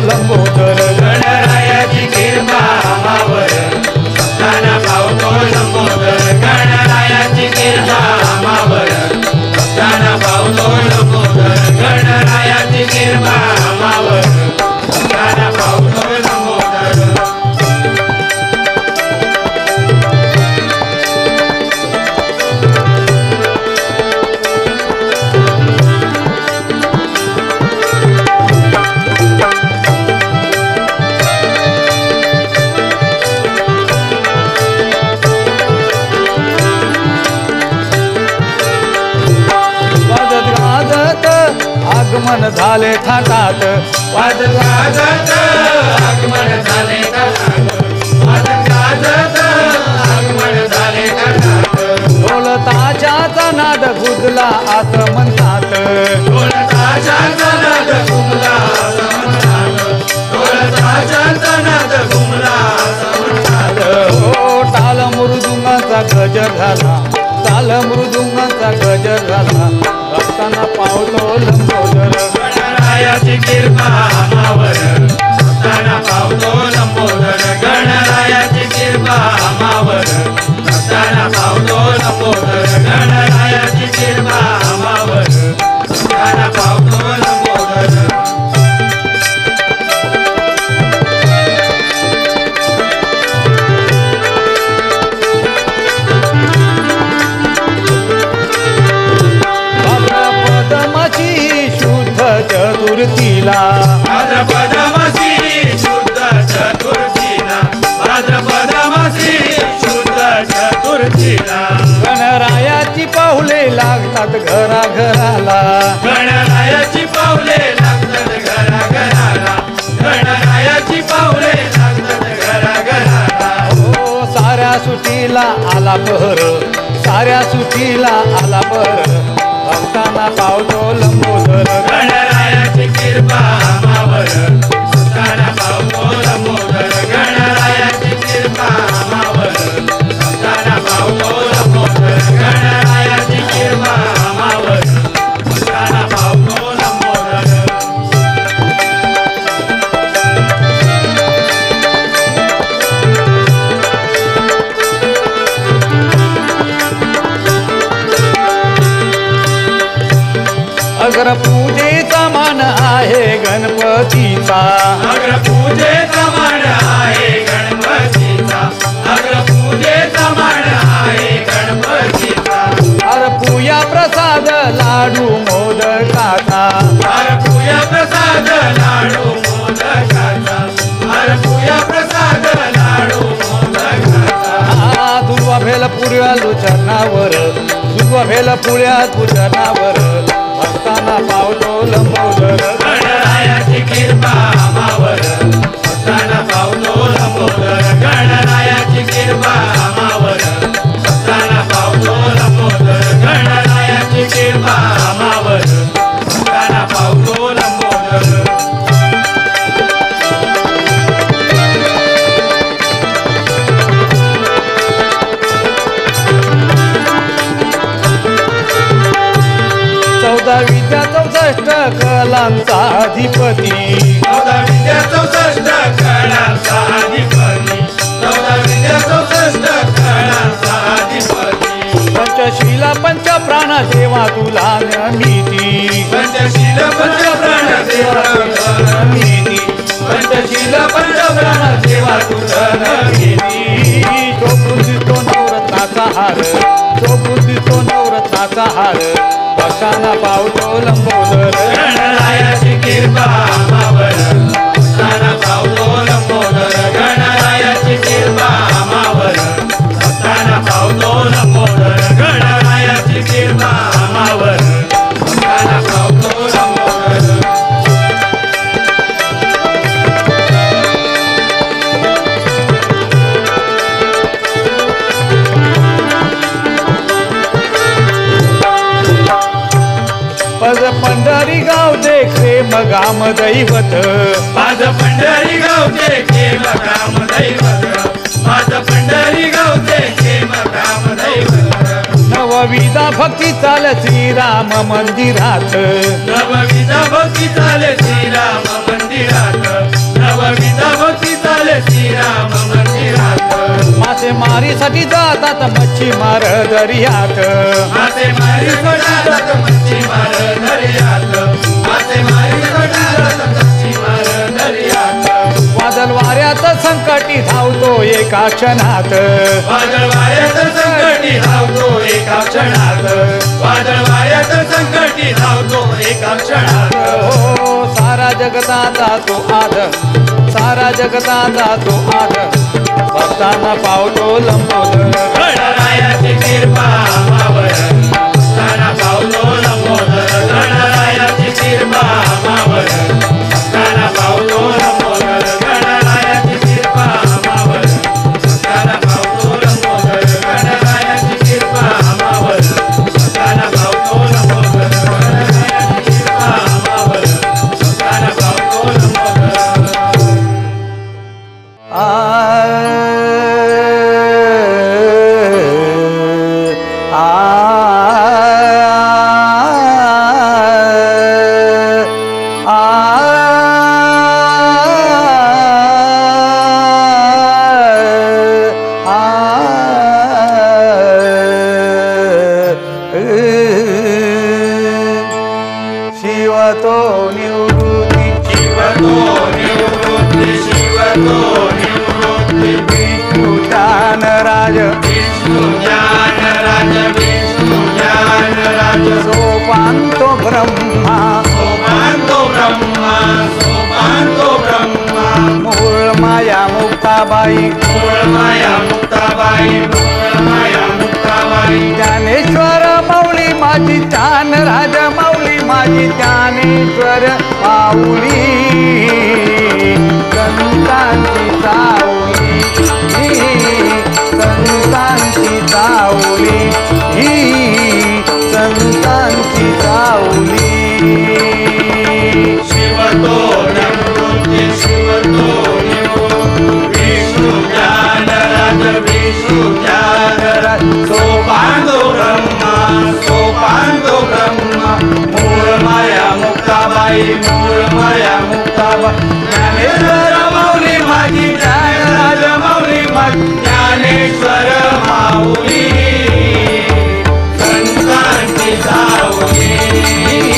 लंबोदर गणरायाची कृपा आम्हावर भक्तांना पावतो लंबोदर गणरायाची कृपा आम्हावर भक्तांना पावतो लंबोदर गणरायाची कृपा आम्हावर भक्तांना पावतो लंबोदर आगमन झाले थाटात वाजत गाजत आगमन झाले थाटात वाजत गाजत आगमन झाले थाटात ढोल ताशाचा नाद गुजला असं म्हणतात ढोल ताशाचा नाद घुमला असं म्हणतात ढोल ताशाचा नाद घुमला असं म्हणतात हो टाल मृदुंगाचा गजर झाला ताल मृदुंगाचा गजर झाला भक्तांना पावतो लंबोदर गणरायाची कृपा आम्हावर भक्तांना पावतो लंबोदर गणरायाची कृपा आम्हावर भक्तांना पावतो लंबोदर गणरायाची कृपा आम्हावर भक्तांना पावतो लंबोदर चतुर्थीला भाद्रपदमासी शुद्ध चतुर्थीला भाद्रपदमासी शुद्ध चतुर्थीला गणरायाची पाऊले लागतात घराघराला गणरायाची पावले लागतात घराघराला गणरायाची पावले लागतात घराघराला हो साऱ्या सुटीला आला बहर साऱ्या सुटीला आला बहर भक्तांना पावतो लंबोदर गणरायाची कृपा आम्हावर भक्तांना पावतो लंबोदर गणरायाची कृपा आम्हावर भक्तांना पावतो लंबोदर गणरायाची कृपा आम्हावर भक्तांना पावतो लंबोदर अग्र पूजेचा मान आहे गणपतीचा अग्र पूजेचा मान आहे गणपतीचा अग्र पूजेचा मान आहे गणपतीचा अर्पूया प्रसाद लाडू मोदकाचा अर्पूया प्रसाद लाडू मोदकाचा अर्पूया प्रसाद लाडू मोदकाचा दुर्वा भेल पुऱ्या लुचनावर दुर्वा भेल पुऱ्या पूजनावर भक्तांना पावतो लंबोदर गणरायाची कृपा आम्हावर भक्तांना पावतो लंबोदर गणरायाची कृपा आम्हावर भक्तांना पावतो लंबोदर गणरायाची कृपा आम्हावर भक्तांना पावतो लंबोदर चौदा विद्या 64 कलांचा अधिपती 14 विद्या 64 कळांचा अधिपती 14 विद्या 64 कळांचा अधिपती पंचशीला पंचप्राण देवा तुला नमिती पंचशील पंचप्राण देवा तुझा नमिती पंचशील पंचप्राण देवा तुझा नमिती तो बुद्धी तो नवरत्नाचा हार तो बुद्धी तो नवरत्नाचा हार भक्तांना पावतो लंबोदर गणरायाची कृपा आम्हावर भक्तांना पावतो लंबोदर गणरायाची कृपा आम्हावर भक्तांना पावतो लंबोदर गणरायाची कृपा आम्हावर भक्तांना पावतो लंबोदर पंढरी गाव देखरे मगाम दैवत माझं पंढरी गावचे खेम काम दैवत माझं पंढरी गावचे खेम काम दैवत नवविधा भक्ती चाल श्रीराम मंदिरात नवविधा भक्ती चाले श्रीराम मंदिरात मारीसाठी जातात मच्छीमार दर्यात मासेमारी जातात मच्छीमार दर्यात मासेमारी जातात मच्छीमार दर्यात वादळ वाऱ्यात संकटी धावतो एका क्षणात वादळ वाऱ्यात संकटी धावतो एका क्षणात वादळ वाऱ्यात संकटी धावतो एका क्षणात हो सारा जगताचा तो आध सारा जगताचा तो आध भक्तांना पावतो लंबोदर गणरायाची कृपा मावर भक्तांना पावतो लंबोदर गणरायाची कृपा मावर भक्तांना पावतो लंबोदर गणरायाची कृपा मावर भक्तांना पावतो लंबोदर गणरायाची कृपा मावर भक्तांना पावतो लंबोदर गणरायाची कृपा मावर भक्तांना पावतो लंबोदर शिवतो निवृत्ती शिवतो निवृत्ती शिवतो निवृत्ती विष्णु ज्ञान राज विष्णु ज्ञान राज विष्णु ज्ञान राज सोपांतो ब्रह्मा सोपांतो ब्रह्मा सोपांतो ब्रह्मा मूळ माया मुक्ताबाई मूळ माया मुक्ताबाई मूळ माया मुक्ताबाई ज्ञानेश्वर माऊली माझी ज्ञान राज माऊली माझी ज्ञानेश्वर माऊली संतांची सावली संतांची सावली संतांची सावली शिवतो निवृत्ती शिवतो निवृत्ती विष्णु ज्ञान राज विष्णु ज्ञान राज सोपांतो ब्रह्मा सोपांतो ब्रह्मा मूळ माया मुक्ताबाई मूळ माया मुक्ताबाई ज्ञानेश्वर माऊली माझी ज्ञान राज माऊली माझी ज्ञानेश्वर माऊली संतांची सावली